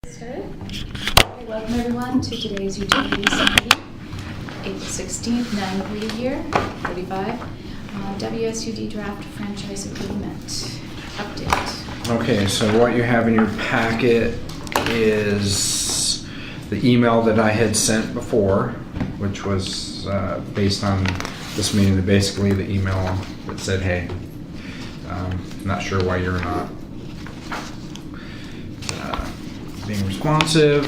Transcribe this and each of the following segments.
Started. Okay, welcome everyone to today's Utilities Meeting, April 16th, 9:03 here, 35. WSUD Draft Franchise Agreement Update. Okay, so what you have in your packet is the email that I had sent before, which was based on this meeting. Basically, the email that said, hey, not sure why you're not being responsive.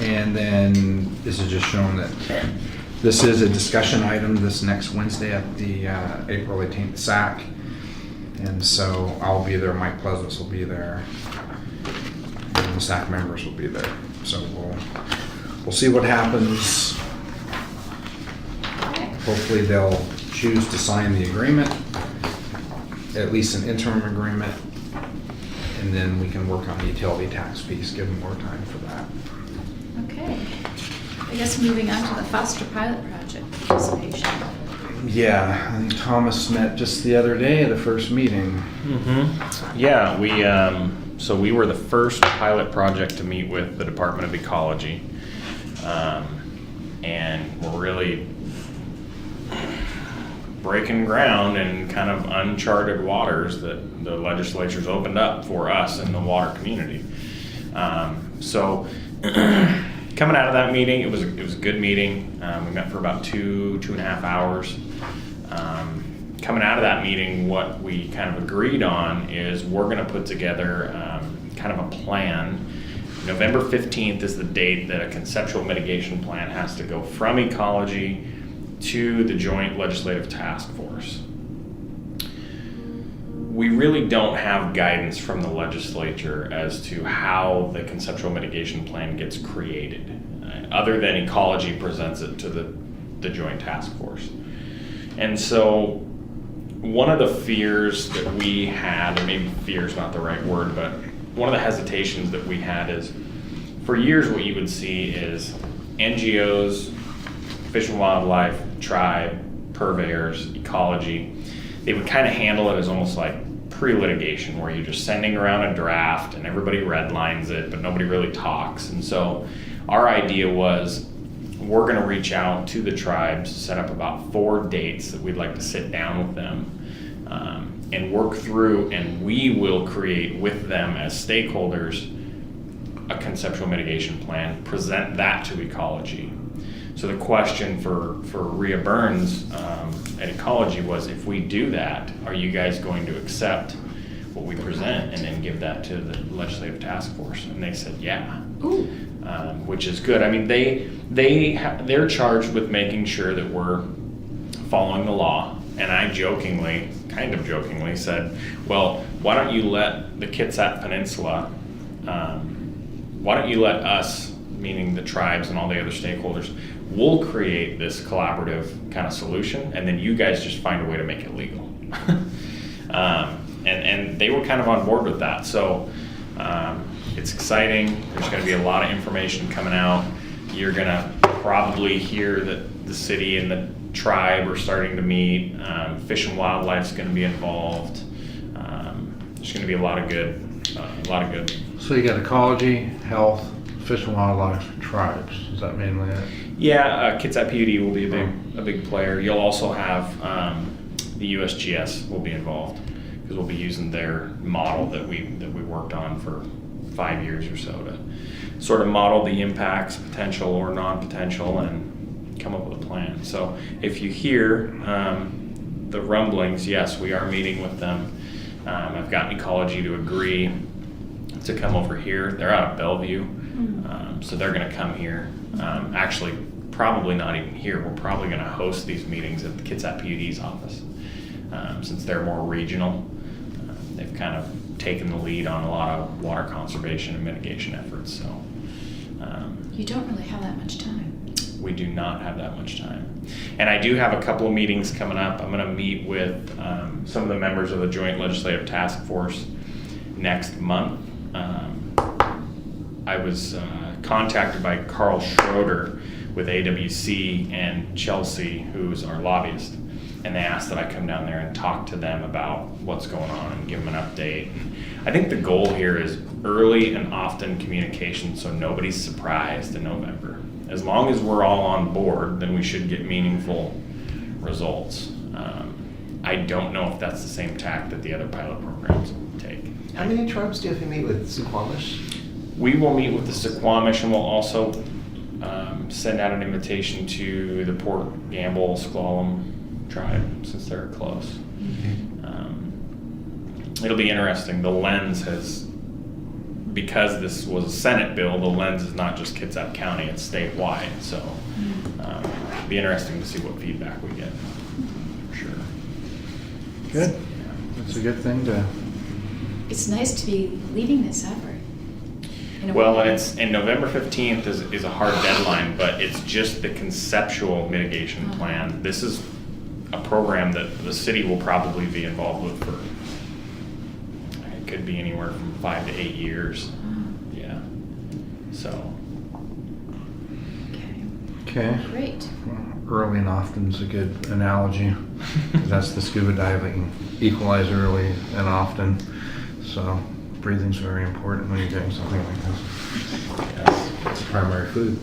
And then this is just showing that this is a discussion item this next Wednesday at the April 18th SAC. And so I'll be there, Mike Pleasance will be there, and the SAC members will be there. So we'll see what happens. Hopefully they'll choose to sign the agreement, at least an interim agreement, and then we can work on the utility tax piece, give them more time for that. Okay. I guess moving on to the Foster Pilot Project participation. Yeah, I think Thomas met just the other day, the first meeting. Mm-hmm. Yeah, so we were the first pilot project to meet with the Department of Ecology, and we're really breaking ground in kind of uncharted waters that the legislature's opened up for us in the water community. So coming out of that meeting, it was a good meeting. We met for about two and a half hours. Coming out of that meeting, what we kind of agreed on is we're going to put together kind of a plan. November 15th is the date that a conceptual mitigation plan has to go from ecology to the Joint Legislative Task Force. We really don't have guidance from the legislature as to how the conceptual mitigation plan gets created, other than ecology presents it to the Joint Task Force. And so one of the fears that we had, or maybe fear is not the right word, but one of the hesitations that we had is, for years what you would see is NGOs, Fish and Wildlife, tribe, purveyors, ecology, they would kind of handle it as almost like pre-litigation, where you're just sending around a draft and everybody redlines it, but nobody really talks. And so our idea was, we're going to reach out to the tribes, set up about 4 dates that we'd like to sit down with them and work through, and we will create with them as stakeholders a conceptual mitigation plan, present that to ecology. So the question for Rhea Burns at Ecology was, if we do that, are you guys going to accept what we present and then give that to the Legislative Task Force? And they said, yeah. Which is good. I mean, they're charged with making sure that we're following the law. And I kind of jokingly said, well, why don't you let the Kitsap Peninsula, why don't you let us, meaning the tribes and all the other stakeholders, we'll create this collaborative kind of solution, and then you guys just find a way to make it legal. And they were kind of on board with that. So it's exciting. There's going to be a lot of information coming out. You're going to probably hear that the city and the tribe are starting to meet. Fish and Wildlife is going to be involved. There's going to be a lot of good. So you got ecology, health, Fish and Wildlife, tribes. Is that mainly it? Yeah, Kitsap PUD will be a big player. You'll also have the USGS will be involved, because we'll be using their model that we worked on for 5 years or so to sort of model the impacts, potential or non-potential, and come up with a plan. So if you hear the rumblings, yes, we are meeting with them. I've gotten ecology to agree to come over here. They're out of Bellevue, so they're going to come here. Actually, probably not even here. We're probably going to host these meetings at the Kitsap PUD's office, since they're more regional. They've kind of taken the lead on a lot of water conservation and mitigation efforts. So You don't really have that much time. we do not have that much time. And I do have a couple of meetings coming up. I'm going to meet with some of the members of the Joint Legislative Task Force next month. I was contacted by Carl Schroeder with AWC and Chelsea, who's our lobbyist. and they asked that I come down there and talk to them about what's going on and give them an update. And I think the goal here is early and often communication, so nobody's surprised in November. As long as we're all on board, then we should get meaningful results. I don't know if that's the same tack that the other pilot programs take. How many tribes do you have to meet with Suquamish? We will meet with the Suquamish, and we'll also send out an invitation to the Port Gamble Sklallam tribe, since they're close. It'll be interesting. The lens has, because this was a Senate bill, the lens is not just Kitsap County, it's statewide. So it'll be interesting to see what feedback we get, for sure. Good. That's a good thing to. It's nice to be leading this effort. in a Well, way. and November 15th is a hard deadline, but it's just the conceptual mitigation plan. This is a program that the city will probably be involved with for, it could be anywhere from 5 to 8 years. Yeah. So, Okay, Okay. great. Early and often is a good analogy. That's the scuba diving. Equalize early and often. So breathing's very important when you're doing something like this. yes. It's a primary food.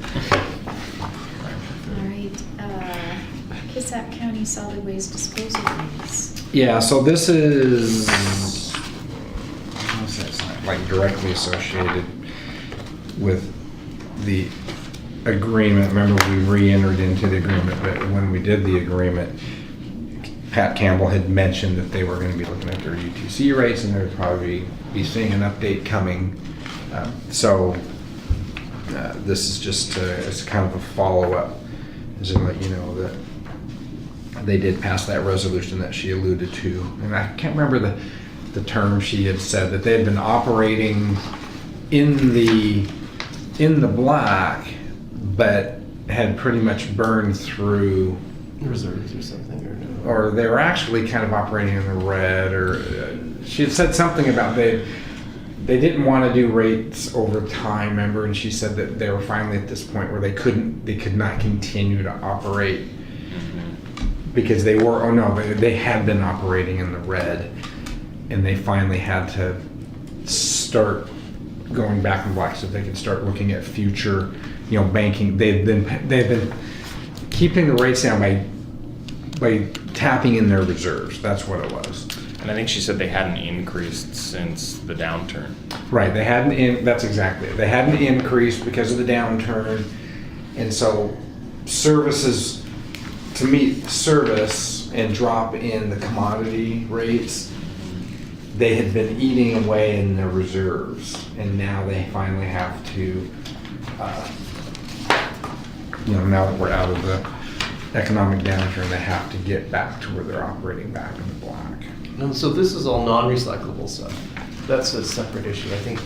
All right, Kitsap County Solid Waste Disposal Rules. Yeah, so this is, what's that sign? Like directly associated with the agreement. Remember, we re-entered into the agreement, but when we did the agreement, Pat Campbell had mentioned that they were going to be looking at their UTC rates, and they'd probably be seeing an update coming. So this is just it's kind of a follow-up, as in let you know that they did pass that resolution that she alluded to, and I can't remember the term she had said, that they had been operating in the black, but had pretty much burned through, Reserves or something, or no? or they were actually kind of operating in the red, or she had said something about they didn't want to do rates over time, remember? And she said that they were finally at this point where they could not continue to operate because they had been operating in the red, and they finally had to start going back in black so they could start looking at future, banking. They've been keeping the rates down by tapping in their reserves. That's what it was. And I think she said they hadn't increased since the downturn. Right, that's exactly it. They hadn't increased because of the downturn, and so services, to meet service and drop in the commodity rates, they had been eating away in their reserves, and now they finally have to, now that we're out of the economic downturn, they have to get back to where they're operating back in the black. And so this is all non-recyclable stuff. That's a separate issue. I think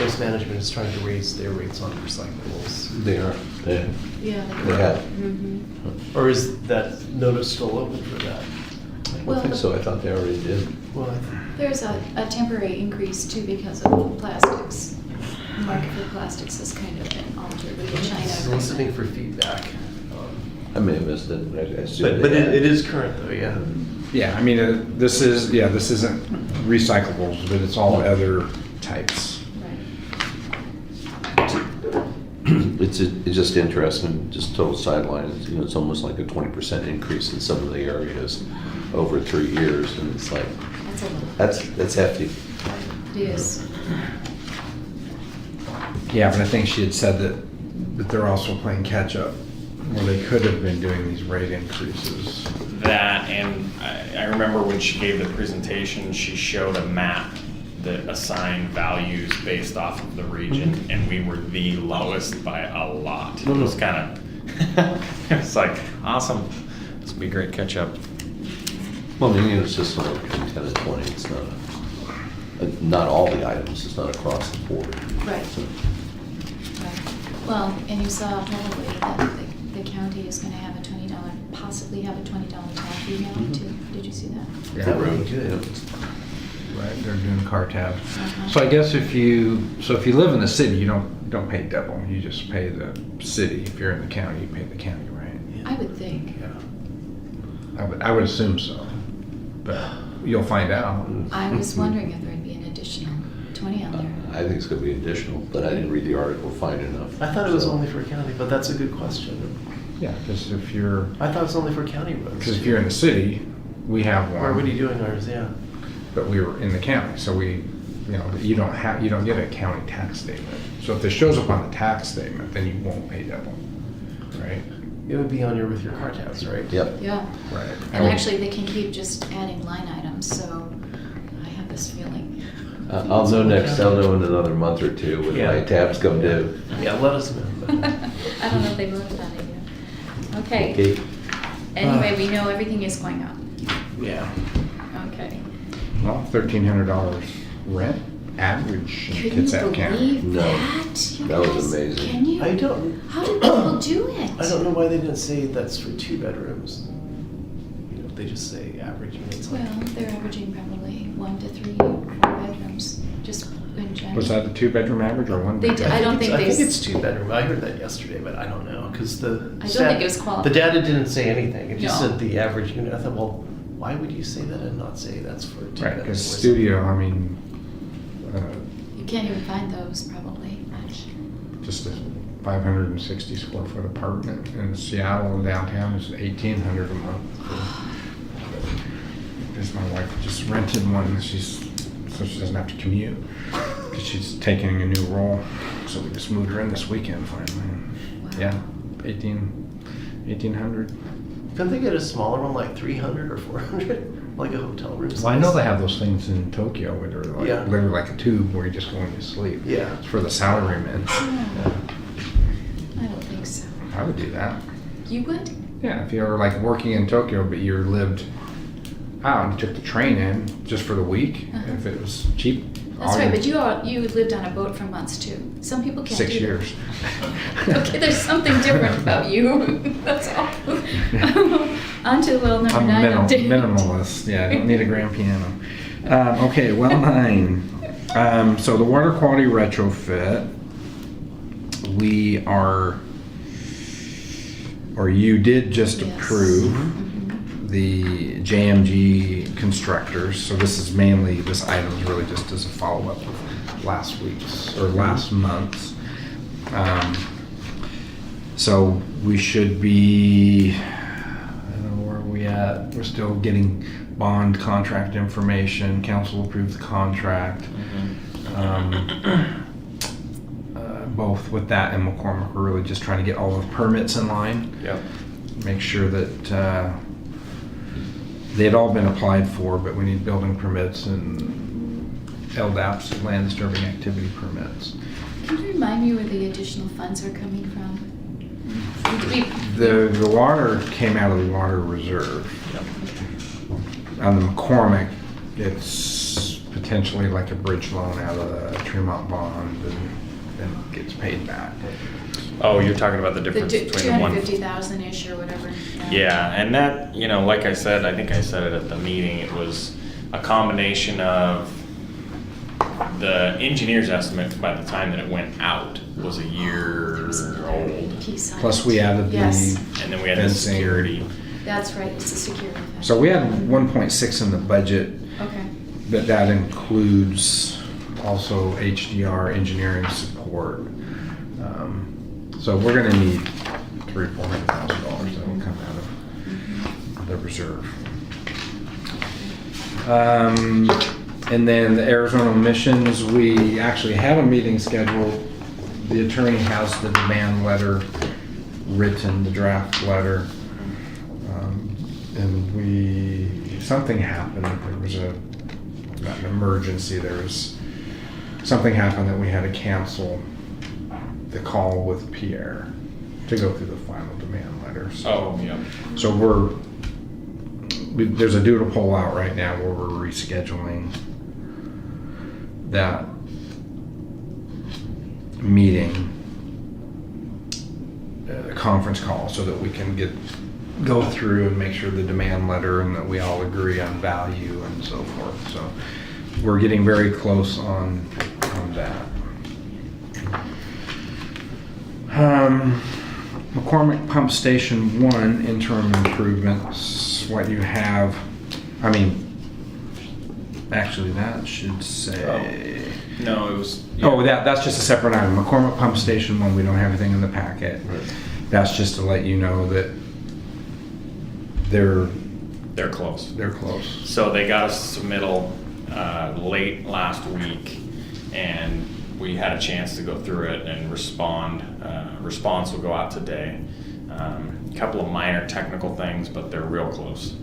Waste Management is trying to raise their rates on recyclables. They are. They Yeah. have. Or is that notice still open for that? I think so. I thought they already did. Well, There's a temporary increase too because of plastics. The market for plastics has kind of been altered with the China soliciting agreement. for feedback. I may have missed it. I assume But they had. it is current though, yeah. Yeah, I mean, this isn't recyclables, but it's all other types. Right. It's just interesting, just total sideline. It's almost like a 20% increase in some of the areas over 3 years, and it's like, That's a little. that's hefty. It is. Yeah, but I think she had said that they're also playing catch up, where they could have been doing these rate increases. That, and I remember when she gave the presentation, she showed a map that assigned values based off of the region, and we were the lowest by a lot. It was kind of, it's like, awesome. This would be great catch up. Well, maybe it's just like between 10 and 20. It's not all the items. It's not across the board. Right. So, Right. Well, and you saw probably that the county is going to have possibly have a $20 tap fee now too. Did you see that? Yeah. that really good. Right, they're doing car tabs. Uh-huh. So I guess if you live in the city, you don't pay double. You just pay the city. If you're in the county, you pay the county, right? I would think. I would assume so, but you'll find out. I was wondering if there'd be an additional 20 on there. I think it's gonna be additional, but I didn't read the article fine enough. I thought it was So- only for county, but that's a good question. Yeah, because if you're only for county roads. in the city, we have one. Where would you doing ours, yeah. But we were in the county, so we, you don't get a county tax statement. So if this shows up on the tax statement, then you won't pay double, right? It would be with your car tabs, right? Yep. Yeah. Right. And actually, they can keep just adding line items, so I have this feeling. I'll know in another month or two when my Yeah. tabs come due. Yeah, let us know. I don't know if they voted on it yet. Okay. Okay. Anyway, we know everything is going up. Yeah. Okay. Well, $1,300 rent average in Can you Kitsap County. believe No. that? You That was guys? amazing. Can you? I don't, How did people do it? I don't know why they didn't say that's for 2 bedrooms. They just say average units. Well, they're averaging probably 1 to 3 or 4 bedrooms, just in general. Was that the 2-bedroom average or one? They did- I don't think I they think s- it's 2 bedroom. I heard that yesterday, but I don't know, because the. I don't think it was qualified. The data didn't say anything. It just No. said the average unit. I thought, well, why would you say that and not say that's for 2 Right, bedrooms? because studio, I mean, You can't even find those probably much. just a 560 square foot apartment in Seattle and downtown is 1,800 a month. Because my wife just rented one, so she doesn't have to commute, because she's taking a new role. So we just moved her in this weekend finally. Wow. Yeah, 1,800. Couldn't they get a smaller one, like 300 or 400, like a hotel room? Well, I know size? they have those things in Tokyo where they're like, Yeah. literally like a tube where you just go into sleep. Yeah. It's for the salarymen. Oh, I don't think so. I would do that. You would? Yeah, if you were like working in Tokyo, but you lived out and took the train in just for the week, Uh-huh. if it was cheap. That's all right, your- but you lived on a boat for months too. Some people can't 6 do that. years. Okay, there's something different about you. That's all. On to well number I'm a 9 update. minimalist. Yeah, I don't need a grand piano. Okay, well 9. So the water quality retrofit, we are, or you did just Yes. approve Mhm. the JMG constructors. So this item is really just as a follow-up of last week's or last month's. So we should be, I don't know, where are we at? We're still getting bond contract information. Council approved the contract. Both with that and McCormick, we're really just trying to get all the permits in line. Yep. Make sure that they had all been applied for, but we need building permits and LDAPs, land disturbing activity permits. Can you remind me where the additional funds are coming from? The water came out of the water reserve. On the McCormick, it's potentially like a bridge loan out of the Tremont bond and gets paid back. Oh, you're talking about the The difference between the one. 250,000-ish or whatever. Yeah, and that, like I said, I think I said it at the meeting, it was a combination of the engineer's estimate by the time that it went out was a year old. Piece on Plus it. we added Yes, And then we had the Fencing. security. that's right, it's the security fund. So we had 1.6 in the budget, Okay. but that includes also HDR engineering support. So we're gonna need $300,000 or $400,000 that will come out of the reserve. And then the Arizona missions, we actually have a meeting scheduled. The attorney has the demand letter written, the draft letter. And something happened, there was not an emergency, something happened that we had to cancel the call with Pierre to go through the final demand letter. Oh, yeah. So there's a doodle poll out right now where we're rescheduling that meeting, conference call, so that we can go through and make sure the demand letter and that we all agree on value and so forth. So we're getting very close on that. McCormick Pump Station 1 interim improvements, what you have, I mean, actually that should say, No, it was. oh, that's just a separate item. McCormick Pump Station 1, we don't have anything in the packet. That's just to let you know that they're close. close. So they got us submittal late last week, and we had a chance to go through it and respond. Response will go out today. A couple of minor technical things, but they're real close.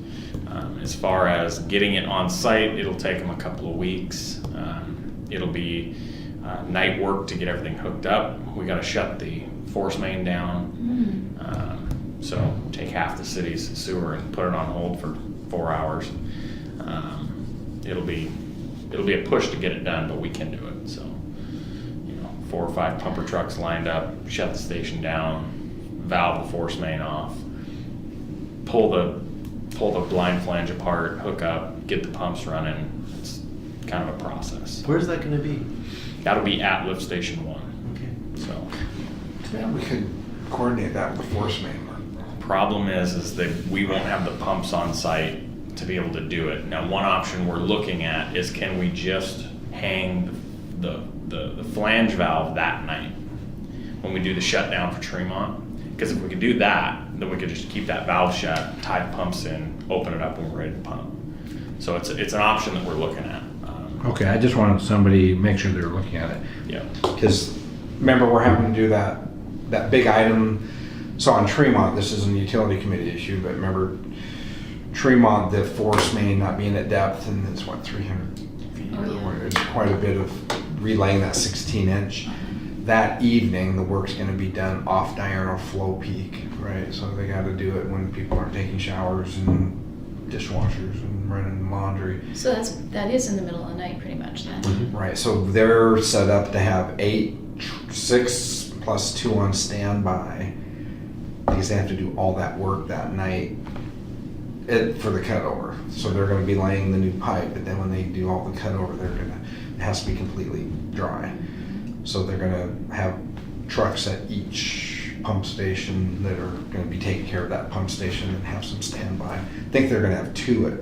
As far as getting it on site, it'll take them a couple of weeks. It'll be night work to get everything hooked up. We got to shut the force main down. So take half the city's sewer and put it on hold for 4 hours. It'll be a push to get it done, but we can do it. So, 4 or 5 pumper trucks lined up, shut the station down, valve the force main off, pull the blind flange apart, hook up, get the pumps running. It's kind of a process. Where's that gonna be? That'll be at lift station 1. Okay. So. Yeah, we could coordinate that with force main. Problem is that we won't have the pumps on site to be able to do it. Now, one option we're looking at is, can we just hang the flange valve that night when we do the shutdown for Tremont? Because if we could do that, then we could just keep that valve shut, tie the pumps in, open it up when we're ready to pump. So it's an option that we're looking at. Okay, I just wanted somebody to make sure they were looking at it. Yeah. Because remember, we're having to do that big item. So on Tremont, this isn't a utility committee issue, but remember Tremont, the force main not being at depth, and it's 300 feet. Oh, yeah. It's quite a bit of relaying that 16-inch. That evening, the work's going to be done off diurnal flow peak, right? So they got to do it when people aren't taking showers and dishwashers and running laundry. So that is in the middle of the night, pretty much then. Right, so they're set up to have 6 plus 2 on standby, because they have to do all that work that night for the cutover. So they're gonna be laying the new pipe, but then when they do all the cutover, it has to be completely dry. So they're gonna have trucks at each pump station that are gonna be taking care of that pump station and have some standby. I think they're gonna have 2 at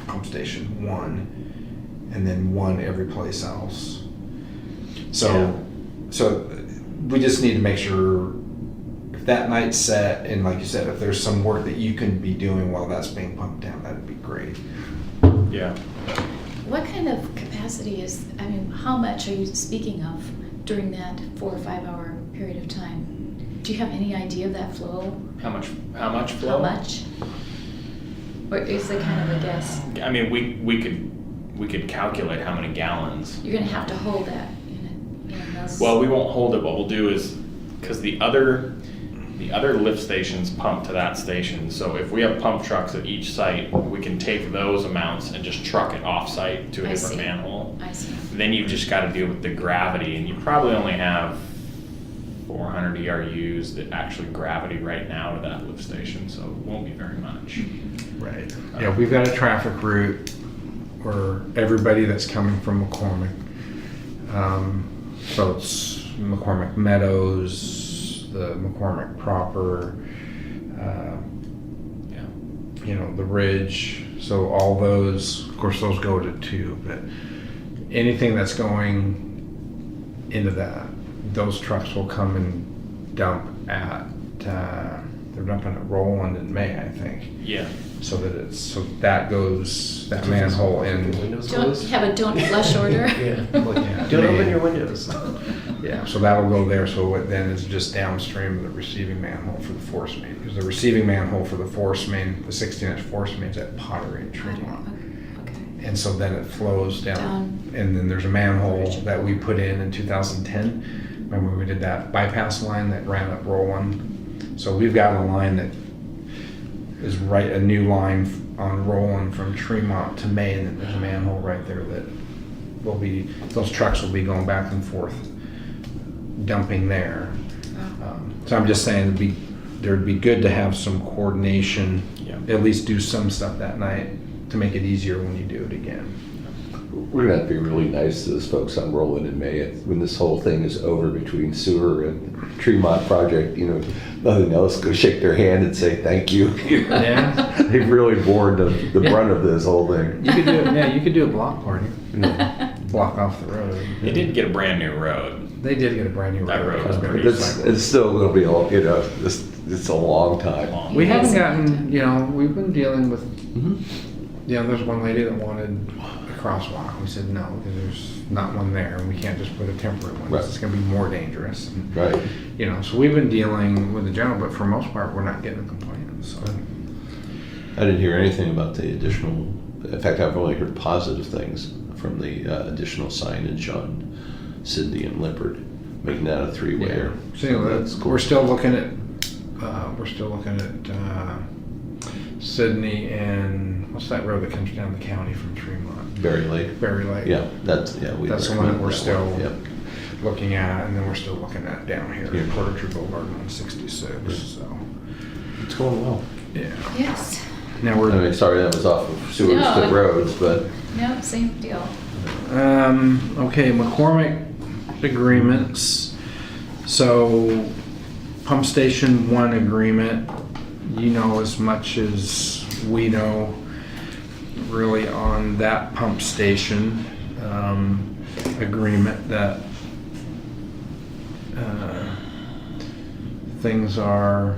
pump station 1, and then 1 every place else. So we just need to make sure if that night's set, and like you said, if there's some work that you can be doing while that's being pumped down, that'd be great. Yeah. What kind of capacity how much are you speaking of during that 4 or 5 hour period of time? Do you have any idea of that flow? How much flow? How much? Or is it kind of a guess? I mean, we could calculate how many gallons. You're gonna have to hold that in those. Well, we won't hold it. What we'll do is, because the other lift stations pump to that station, so if we have pump trucks at each site, we can take those amounts and just truck it off-site to a I different see. manhole. I see. Then you've just got to deal with the gravity, and you probably only have 400 ERUs that actually gravity right now to that lift station, so it won't be very much. Right. Yeah, we've got a traffic route where everybody that's coming from McCormick, so it's McCormick Meadows, the McCormick proper, the Ridge. So all those, of course, those go to 2, but anything that's going into those trucks will come and dump at, they're dumping at Roland in May, I think. Yeah. So that goes, that manhole in. Windows Don't closed? have a don't flush order. Yeah. Yeah, Don't open May. your windows. Yeah, so that'll go there, so what then is just downstream of the receiving manhole for the force main. Because the receiving manhole for the force main, the 16-inch force main's at Pottery and Tremont. Okay. And so then it flows down. And then there's a manhole that we put in 2010. Remember we did that bypass line that ran up Roland? So we've got a line that is a new line on Roland from Tremont to May, and then there's a manhole right there that those trucks will be going back and forth, dumping there. So I'm just saying there'd be good to have some coordination, Yeah. at least do some stuff that night to make it easier when you do it again. we're gonna have to be really nice to those folks on Roland in May. When this whole thing is over between sewer and Tremont project, you know, nothing else, go shake their hand and say thank you. Yeah. They've really borne the brunt of this whole thing. You could do it, yeah, you could do a block party, Yeah. block off the road. They did get a brand new road. They did get a brand new That road. road was But pretty It's still gonna be, you know, it's a long time. Long. we haven't Yes. gotten, you know, we've been dealing with, Mhm. you know, there's one lady that wanted a crosswalk. We said no, because there's not one there, and we can't just put a temporary one. Right. It's gonna be more dangerous. And, Right. you know, so we've been dealing with the general, but for most part, we're not getting complaints, so. I didn't hear anything about the additional, in fact, I've only heard positive things from the additional signage on Sydney and Lippard, making that a three-way. So, you know, we're still looking at, Sydney and, what's that road that comes down the county from Tremont? Berry Lake. Berry Lake. Yeah, that's That's the one that recommend we're that still one. Yep. looking at, and then we're still looking at down here, Yeah. Porter Tree Boulevard on 66, so, It's going well. yeah. Yes. Now I we're, mean, sorry that was off of sewers No. to roads, but No, same deal. okay, McCormick agreements. So, pump station 1 agreement, you know as much as we know really on that pump station agreement that things are,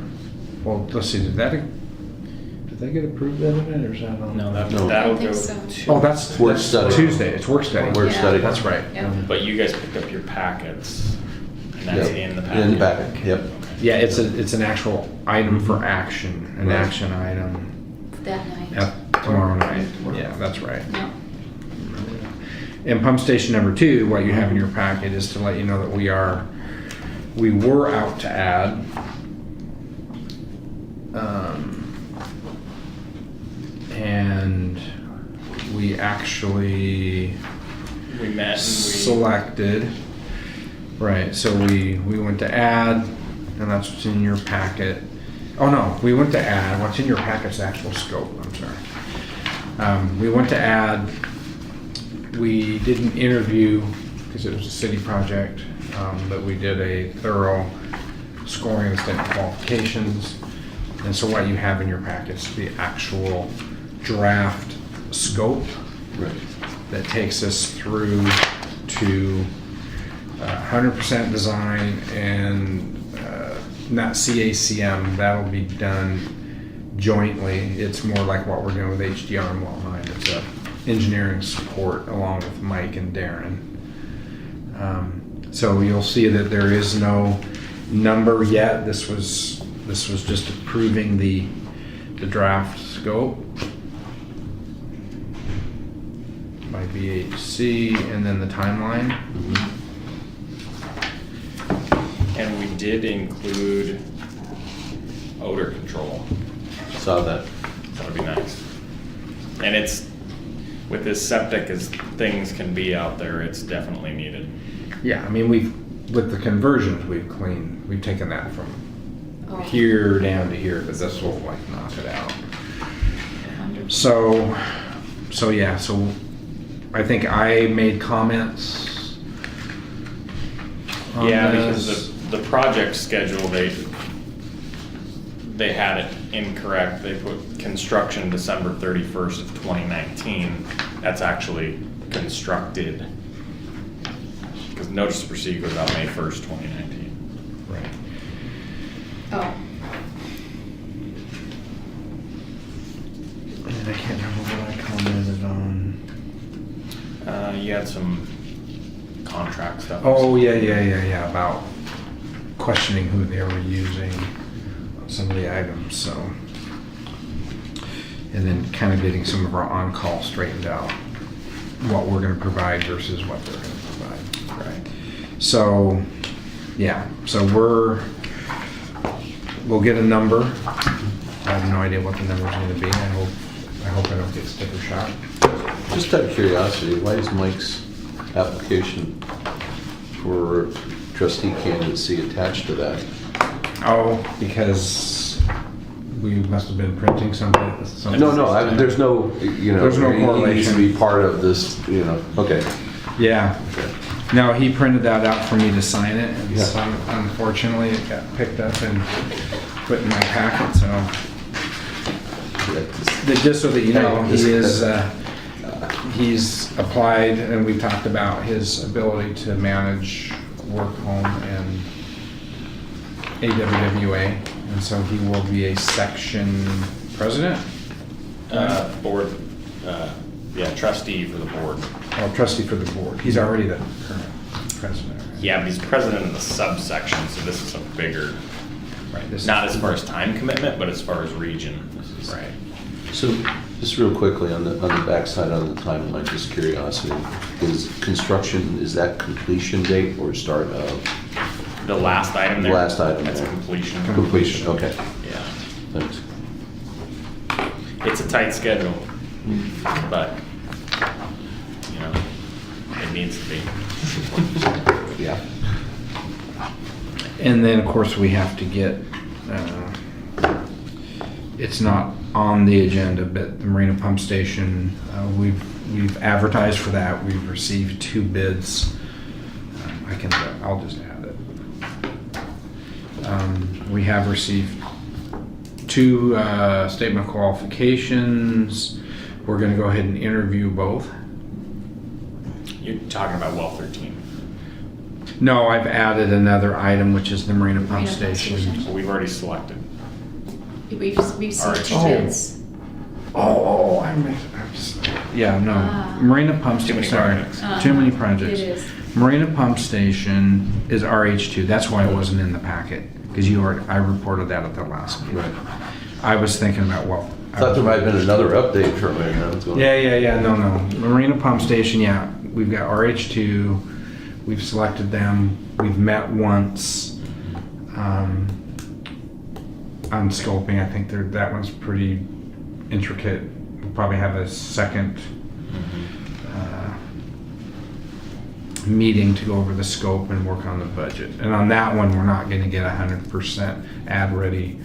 well, let's see, did they get approved that in it, or is that on? No, Oh, that'll I go think so. that's Work that's study. Tuesday, it's work study. Work Yeah. study. That's right. Yep. But you guys picked up your packets, and that's Yep. in the packet. In the back, yep. Yeah, it's an actual item for action, an Right. action item That night. tomorrow night. Yeah, that's right. No. And pump station number 2, what you have in your packet is to let you know that we were out to add. And we actually We met and we. selected, right, so we went to add, and that's what's in your packet. Oh no, we went to add, what's in your packet's the actual scope, I'm sorry. We went to add, we did an interview, because it was a city project, but we did a thorough scoring of the statement of qualifications. And so what you have in your packet's the actual draft scope Right. that takes us through to 100% design and not CACM. That'll be done jointly. It's more like what we're doing with HDR and Wellheim. It's a engineering support along with Mike and Darren. So you'll see that there is no number yet. This was just approving the draft scope by BHC, and then the timeline. And we did include odor control. Saw that. That would be nice. And it's, with as septic as things can be out there, it's definitely needed. Yeah, I mean, with the conversions, we've taken that from Oh. here down to here, but this will like knock it out. 100%. So yeah, so I think I made comments on Yeah, this. because the project schedule, they had it incorrect. They put construction December 31st of 2019. That's actually constructed. Because notice to proceed goes out May 1st, 2019. Right. Oh, And I can't remember what I commented on. You had some contract stuff. Oh, yeah, about questioning who they were using on some of the items, so. And then kind of getting some of our on-call straightened out, what we're gonna provide versus what they're gonna provide. Right. So, yeah, so we'll get a number. I have no idea what the number's gonna be. I hope I don't get sticker shock. Just out of curiosity, why is Mike's application for trustee candidacy attached to that? Oh, because we must have been printing something. No, there's no, There's no he needs correlation. to be part of this, okay. Yeah. Okay. No, he printed that out for me to sign it, and Yeah. so unfortunately it got picked up and put in my packet, so. Just so that you know, he's applied, and we talked about his ability to manage work, home, and AWWA, and so he will be a section president, Board, trustee for the board. or trustee for the board. He's already the current president. Right? Yeah, but he's president of the subsection, so this is a bigger, Right. This not is- as far as time commitment, but as far as region. This is- Right. So, just real quickly, on the backside on the timeline, just curiosity, is construction, is that completion date or start of? The last item there. Last item That's there. completion. Completion, okay, Yeah. thanks. It's a tight schedule, but, it needs to be. Yeah. And then, of course, we have to get, it's not on the agenda, but the Marina Pump Station, we've advertised for that. We've received 2 bids. I'll just add it. We have received 2 statement of qualifications. We're gonna go ahead and interview both. You're talking about well 13. No, I've added another item, which is the Marina Pump Marina Pump Station. Station. So we've already selected. We've Alright. seen 2 Oh. bids. Yeah, no. Ah. Marina Pump Too many Station, sorry. projects. Too many projects. It is. Marina Pump Station is RH2. That's why it wasn't in the packet, because I reported that at the last meeting. Right. I was thinking about, Thought there might have been another update from it. Yeah, no. Marina Pump Station, yeah. We've got RH2. We've selected them. We've met once. On scoping, I think that one's pretty intricate. We'll probably have a second meeting to go over the scope and work on the budget. And on that one, we're not gonna get 100% ad ready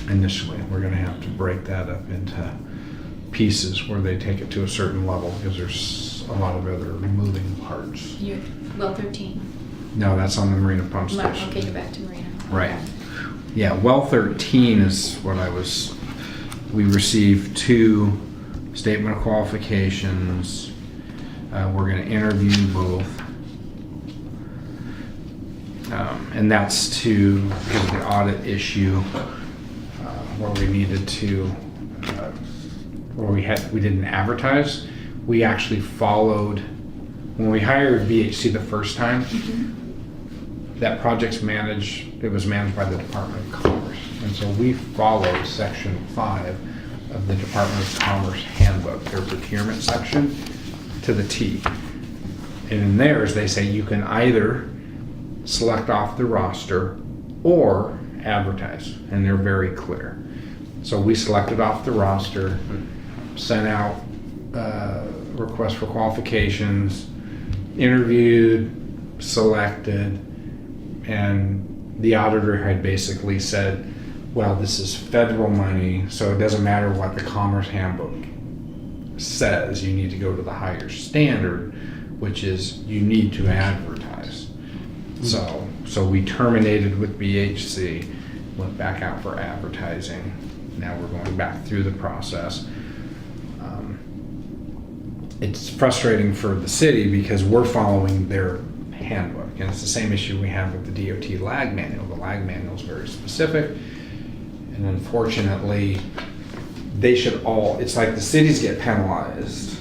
initially. We're gonna have to break that up into pieces where they take it to a certain level, because there's a lot of other moving parts. Well 13. No, that's on the Marina Pump Station. Okay, you're back to Marina. Right. Okay. Yeah, well 13 is what we received 2 statement of qualifications. We're gonna interview both. And that's because of the audit issue, where we needed to, where we didn't advertise. We actually followed, when we hired VHC the first time, that project's it was managed by the Department of Commerce. And so we followed Section 5 of the Department of Commerce handbook, their procurement section, to the T. And in theirs, they say you can either select off the roster or advertise, and they're very clear. So we selected off the roster, sent out requests for qualifications, interviewed, selected, and the auditor had basically said, well, this is federal money, so it doesn't matter what the Commerce Handbook says, you need to go to the higher standard, which is you need to advertise. So we terminated with BHC, went back out for advertising. Now we're going back through the process. It's frustrating for the city because we're following their handbook, and it's the same issue we have with the DOT lag manual. The lag manual is very specific, and unfortunately, it's like the cities get penalized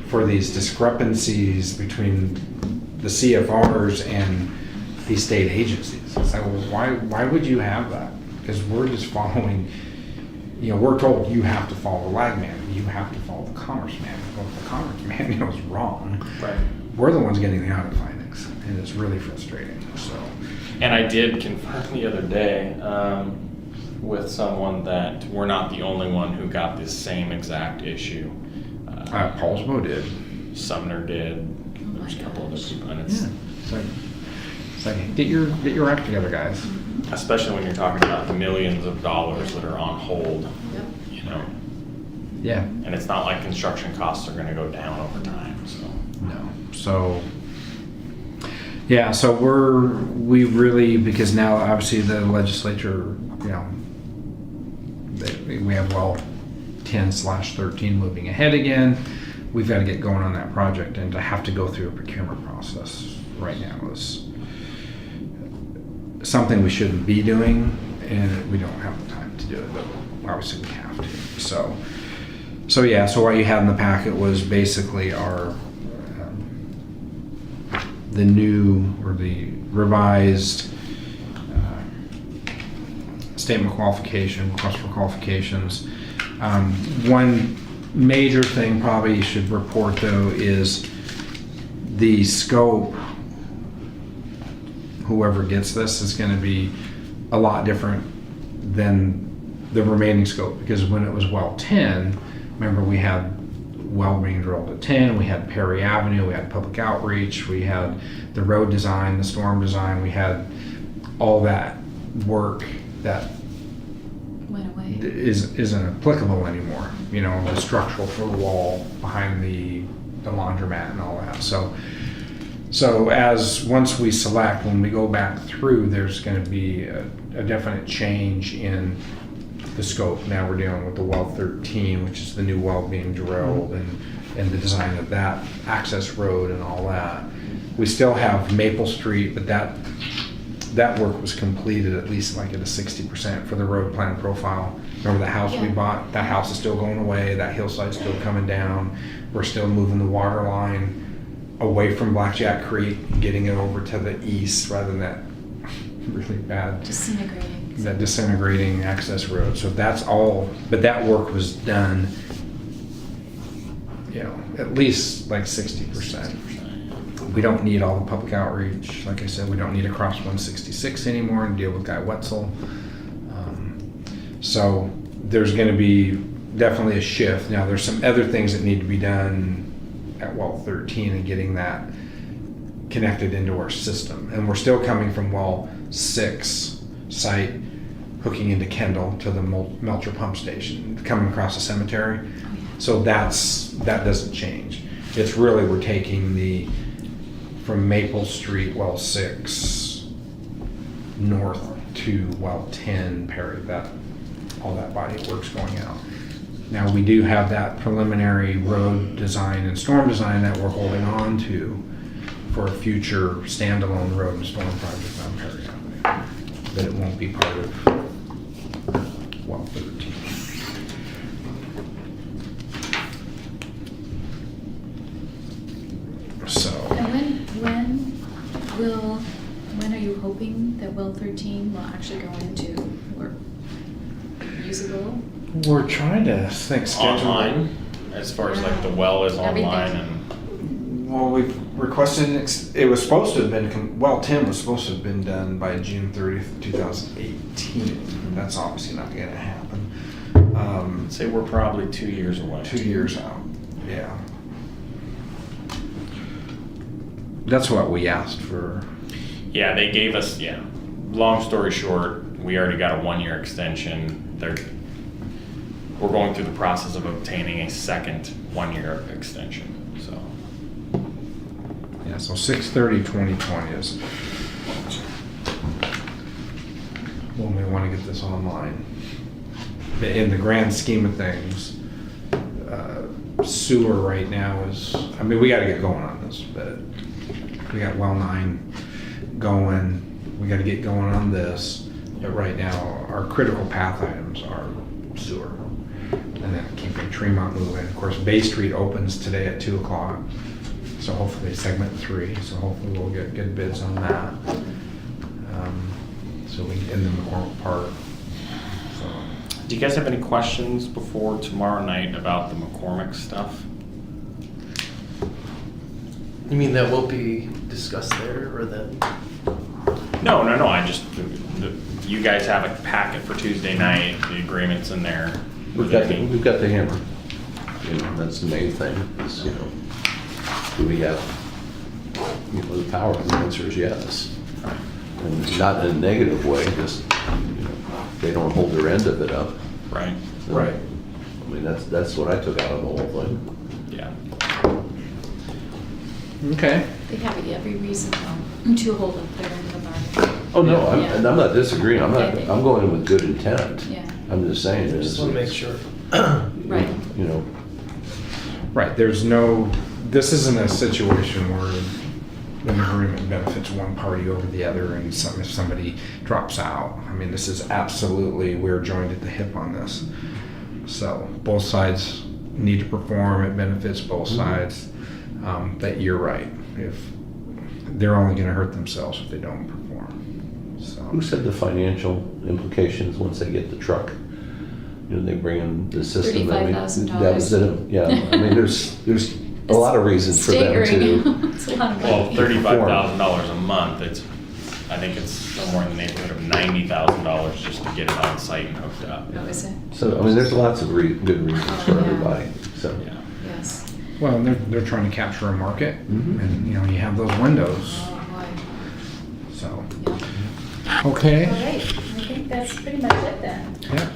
for these discrepancies between the CFRs and these state agencies. It's like, well, why would you have that? Because we're just following, we're told you have to follow the lag manual, you have to follow the commerce manual. Well, if the commerce manual is wrong, Right. we're the ones getting the audit findings, and it's really frustrating, so. And I did confirm the other day with someone that we're not the only one who got this same exact issue. Paulsbo did. Sumner did. There's a couple other people, and it's It's like, get your act together, guys. Especially when you're talking about the millions of dollars that are on hold, Yep. you know? Yeah. And it's not like construction costs are gonna go down over time, so. No. So, yeah, so we really, because now obviously the legislature, you know, we have well 10/13 moving ahead again. We've got to get going on that project, and to have to go through a procurement process right now is something we shouldn't be doing, and we don't have the time to do it, but obviously we have to. So yeah, so what you had in the packet was basically our the new or the revised statement of qualification, request for qualifications. One major thing probably you should report though is the scope. Whoever gets this is going to be a lot different than the remaining scope, because when it was well 10, remember we had well being drilled at 10, we had Perry Avenue, we had public outreach, we had the road design, the storm design, we had all that work that Went away. isn't applicable anymore. You know, the structural for the wall behind the laundromat and all that. So as once we select, when we go back through, there's going to be a definite change in the scope. Now we're dealing with the well 13, which is the new well being drilled, and the design of that access road and all that. We still have Maple Street, but that work was completed at least like at a 60% for the road plan profile. Remember the house we Yeah. bought? That house is still going away. That hillside's still coming down. We're still moving the water line away from Blackjack Creek, getting it over to the east rather than that really bad, Disintegrating. that disintegrating access road. So that's all, but that work was done, you know, at least like 60%. We don't need all the public outreach. Like I said, we don't need to cross 166 anymore and deal with Guy Wetzel. So there's going to be definitely a shift. Now there's some other things that need to be done at well 13 and getting that connected into our system. And we're still coming from well 6 site, hooking into Kendall to the Melcher pump station, coming across the cemetery. So that doesn't change. It's really, we're taking from Maple Street, well 6, north to well 10, Perry, all that body of work's going out. Now we do have that preliminary road design and storm design that we're holding on to for a future standalone road and storm project on Perry Avenue, but it won't be part of well 13. So. And when are you hoping that well 13 will actually go into or usable? We're trying to think schedule. Online, as far as like the well is Everything. online and. Well, we've requested, it was supposed to have been, well, 10 was supposed to have been done by June 30th, 2018. That's obviously not going to happen. Say we're probably 2 years away. 2 years out, yeah. That's what we asked for. Yeah, they gave us, long story short, we already got a 1 year extension. We're going through the process of obtaining a second 1 year extension, so. Yeah, so 6/30/2020 is when we want to get this online. In the grand scheme of things, sewer right now is, I mean, we got to get going on this, but we got well 9 going. We got to get going on this, but right now our critical path items are sewer, and then keeping Tremont moving. Of course, Bay Street opens today at 2 o'clock. So hopefully segment 3, so hopefully we'll get good bids on that. So we can end the McCormick Park. So, Do you guys have any questions before tomorrow night about the McCormick stuff? You mean that won't be discussed there, or then? No, I just, you guys have a packet for Tuesday night, the agreement's in there. We've got the hammer. You know, that's the main thing, is, do we have, the power? And the answer is yes. And not in a negative way, just, you know, they don't hold their end of it up. Right. Right. I mean, that's what I took out of the whole thing. Yeah. Okay. They have every reason to hold up their end of the bargain. Oh, no, Yeah. and I'm not disagreeing, I'm Yeah, they- going in with good intent. Yeah. I'm just saying. I just want to make sure. Right. You know, Right, there's no, this isn't a situation where an agreement benefits one party over the other and if somebody drops out. I mean, this is absolutely, we're joined at the hip on this. So both sides need to perform, it benefits both sides. That you're right, if, they're only gonna hurt themselves if they don't perform, so. who said the financial implications once they get the truck? You know, they bring in the system. I mean, $35,000. that was it, yeah, I mean, there's a lot of reasons for them to. Staggering. It's a lot of Well, money. $35,000 a month, I think it's somewhere in the neighborhood of $90,000 just to get it on site and hooked up. Oh, is it? So, I mean, there's lots of good reasons for Oh, yeah. everybody, so. Yeah. Yes. Well, and they're trying to capture a market, Mhm. and, you know, you have those windows, Oh, boy. so. Yeah. Okay. All right, I think that's pretty much it then. Yeah.